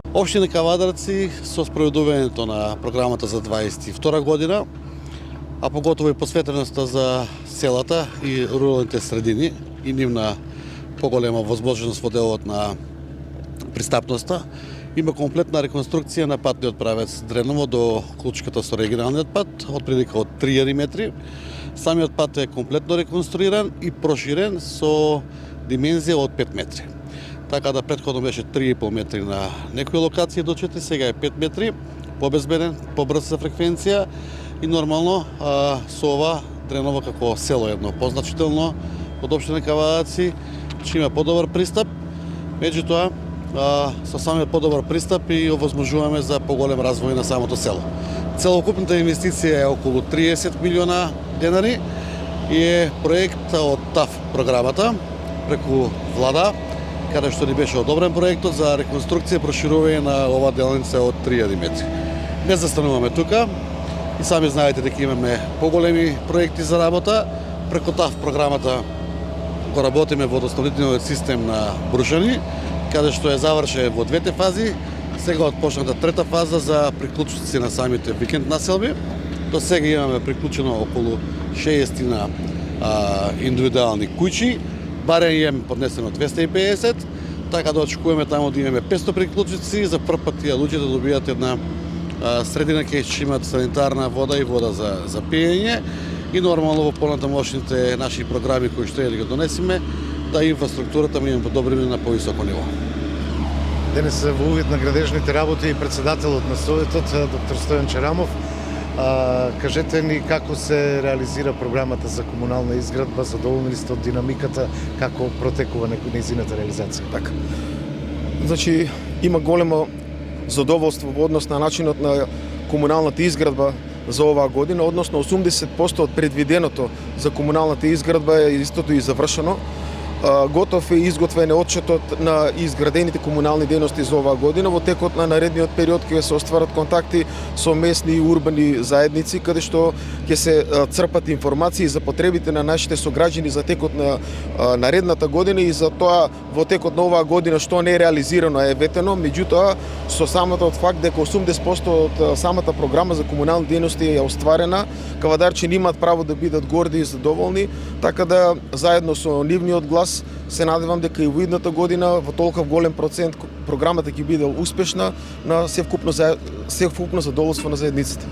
Општина Кавадарци со спроведувањето на програмата за 22 година, а поготово и посветеноста за селата и руралните средини и нивна поголема возможност во делот на пристапноста, има комплетна реконструкција на патниот правец Дреново до Клучката со регионалниот пат, отприлика од 3 метри. Самиот пат е комплетно реконструиран и проширен со димензија од 5 метри. Така да претходно беше 3,5 метри на некои локации до 4, сега е 5 метри, побезбеден, побрза фреквенција и нормално со ова Дреново како село едно позначително од општина Кавадаци ќе има подобар пристап. Меѓутоа, со самиот подобар пристап и овозможуваме за поголем развој на самото село. Целокупната инвестиција е околу 30 милиона денари и е проект од ТАФ програмата преку влада, каде што ни беше одобрен проектот за реконструкција и проширување на ова делница од 3000 метри. Не застануваме тука и сами знаете дека имаме поголеми проекти за работа. Преку ТАФ програмата го работиме водоснабдителниот систем на Брушани, каде што е завршен во двете фази. Сега отпочната трета фаза за приклучоци на самите викенд населби. До сега имаме приклучено околу 60 индивидуални куќи, барем е поднесено 250, така да очекуваме таму да имаме 500 приклучици. За прв пат тие луѓе да добијат една средина кај ќе имат санитарна вода и вода за пиење и нормално во понатамошните наши програми кои што ги донесиме, да инфраструктурата ми подобриме на повисоко ниво. Денес во увид на градежните работи и председателот на Советот, доктор Стојан Чарамов. Кажете ни како се реализира програмата за комунална изградба, задоволни ли сте од динамиката, како протекува нејзината реализација? Така. Значи, има големо задоволство во однос на начинот на комуналната изградба за оваа година, односно 80% од предвиденото за комуналната изградба е истото и завршено. Готов е изготвен отчетот на изградените комунални дејности за оваа година. Во текот на наредниот период ќе се остварат контакти со местни и урбани заедници, каде што ќе се црпат информации за потребите на нашите сограѓани за текот на наредната година и за тоа во текот на оваа година што не е реализирано е ветено. Меѓутоа, со самото факт дека 80% од самата програма за комунални дејности е остварена, кавадарчани имаат право да бидат горди и задоволни, така да заедно со нивниот глас се надевам дека и во идната година во толков голем процент програмата ќе биде успешна на севкупно задоволство на заедниците.